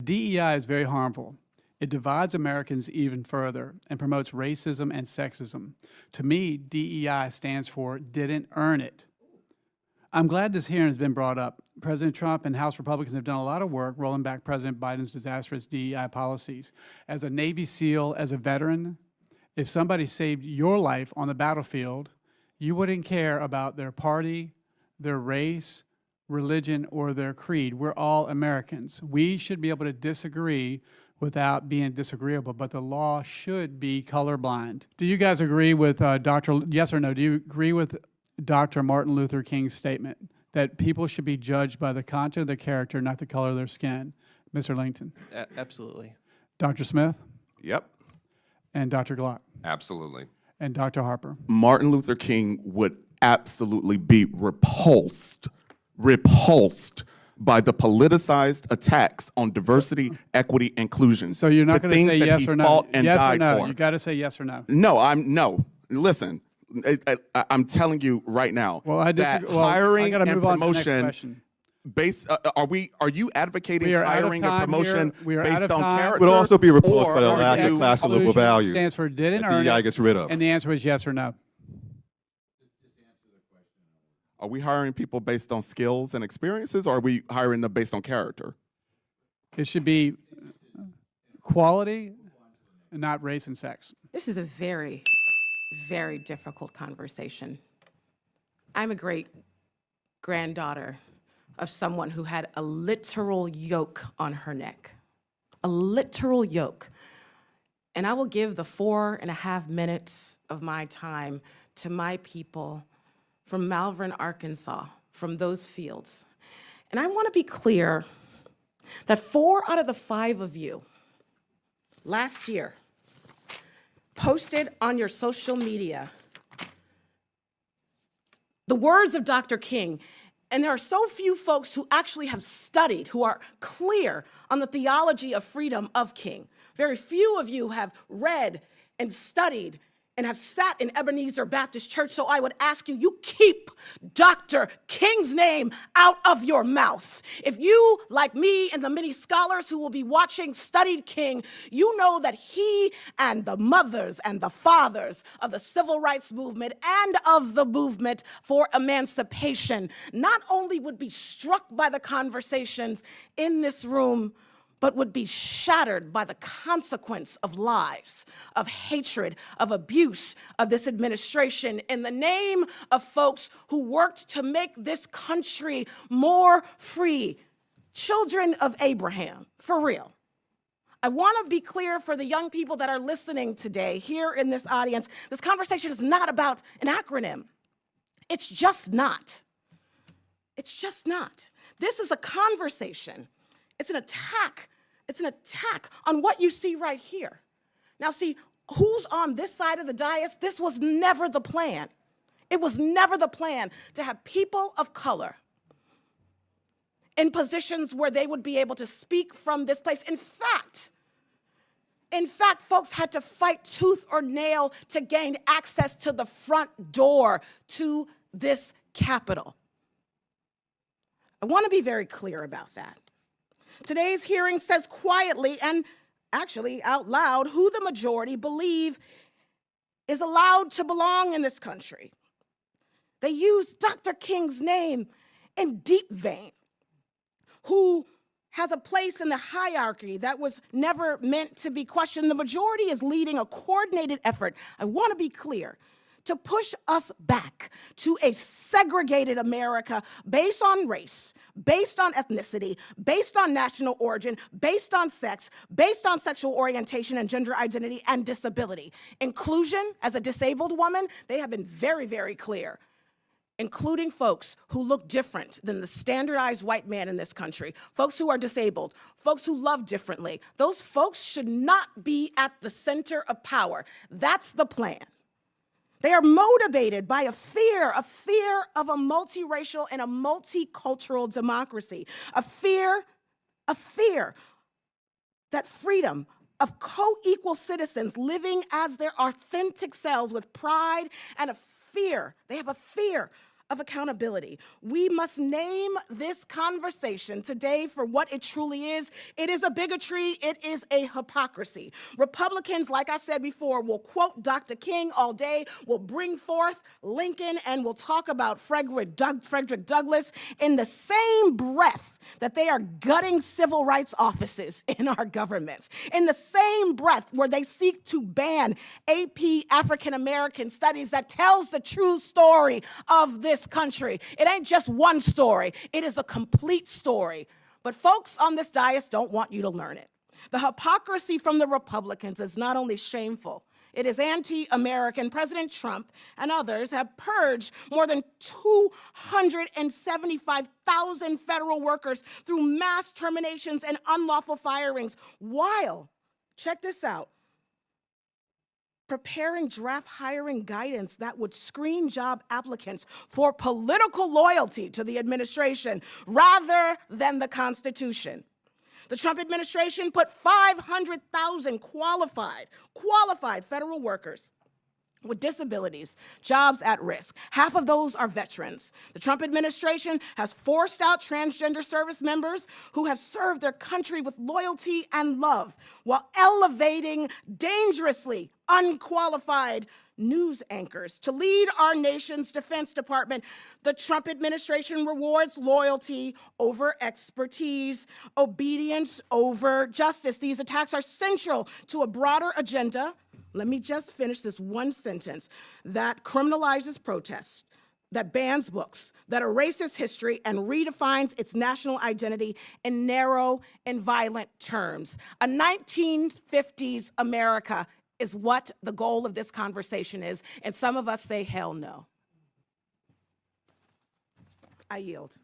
DEI is very harmful. It divides Americans even further and promotes racism and sexism. To me, DEI stands for didn't earn it. I'm glad this hearing has been brought up. President Trump and House Republicans have done a lot of work rolling back President Biden's disastrous DEI policies. As a Navy SEAL, as a veteran, if somebody saved your life on the battlefield, you wouldn't care about their party, their race, religion, or their creed. We're all Americans. We should be able to disagree without being disagreeable, but the law should be colorblind. Do you guys agree with yes or no, do you agree with Dr. Martin Luther King's statement that people should be judged by the content of their character, not the color of their skin? Mr. Langton? Absolutely. Dr. Smith? Yep. And Dr. Glock? Absolutely. And Dr. Harper? Martin Luther King would absolutely be repulsed by the politicized attacks on diversity, equity, inclusion. So you're not going to say yes or no? Yes or no? For. You got to say yes or no. No. Listen, I'm telling you right now. Well, I that disagree. Well, hiring I and move on to the next promotion question. based. Are you advocating hiring and promotion here. based on character? Would also be repulsed by the lack Or of classical value. Stands for didn't earn DEI it, gets rid of. and the answer is yes or no. Are we hiring people based on skills and experiences, or are we hiring them based on character? It should be quality, and not race and sex. This is a very, very difficult conversation. I'm a great granddaughter of someone who had a literal yoke on her neck, a literal yoke. And I will give the 4.5 minutes of my time to my people from Malvern, Arkansas, from those fields. And I want to be clear that 4 out of the 5 of you last year posted on your social media the words of Dr. King. And there are so few folks who actually have studied, who are clear on the theology of freedom of King. Very few of you have read and studied and have sat in Ebenezer Baptist Church, so I would ask you, you keep Dr. King's name out of your mouth. If you, like me and the many scholars who will be watching, studied King, you know that he and the mothers and the fathers of the civil rights movement and of the movement for emancipation not only would be struck by the conversations in this room, but would be shattered by the consequence of lies, of hatred, of abuse of this administration in the name of folks who worked to make this country more free. Children of Abraham, for real. I want to be clear for the young people that are listening today here in this audience, this conversation is not about an acronym. It's just not. It's just not. This is a conversation. It's an attack. It's an attack on what you see right here. Now, see, who's on this side of the dais? This was never the plan. It was never the plan to have people of color in positions where they would be able to speak from this place. In fact, folks had to fight tooth or nail to gain access to the front door to this Capitol. I want to be very clear about that. Today's hearing says quietly and actually out loud who the majority believe is allowed to belong in this country. They use Dr. King's name in deep vein, who has a place in the hierarchy that was never meant to be questioned. The majority is leading a coordinated effort, I want to be clear, to push us back to a segregated America based on race, based on ethnicity, based on national origin, based on sex, based on sexual orientation and gender identity and disability. Inclusion, as a disabled woman, they have been very, very clear, including folks who look different than the standardized white man in this country, folks who are disabled, folks who love differently. Those folks should not be at the center of power. That's the plan. They are motivated by a fear of a multiracial and a multicultural democracy, a fear that freedom of co-equal citizens living as their authentic selves with pride and a fear, they have a fear of accountability. We must name this conversation today for what it truly is. It is a bigotry. It is a hypocrisy. Republicans, like I said before, will quote Dr. King all day, will bring forth Lincoln, and will talk about Frederick Douglass in the same breath that they are gutting civil rights offices in our governments, in the same breath where they seek to ban AP African American studies that tells the true story of this country. It ain't just one story, it is a complete story. But folks on this dais don't want you to learn it. The hypocrisy from the Republicans is not only shameful, it is anti-American. President Trump and others have purged more than 275,000 federal workers through mass terminations and unlawful firings, while, check this out, preparing draft hiring guidance that would screen job applicants for political loyalty to the administration rather than the Constitution. The Trump administration put 500,000 qualified federal workers with disabilities, jobs at risk. Half of those are veterans. The Trump administration has forced out transgender service members who have served their country with loyalty and love while elevating dangerously unqualified news anchors to lead our nation's Defense Department. The Trump administration rewards loyalty over expertise, obedience over justice. These attacks are central to a broader agenda. Let me just finish this one sentence that criminalizes protest, that bans books, that erases history and redefines its national identity in narrow and violent terms. A 1950s America is what the goal of this conversation is, and some of us say, hell no. I yield.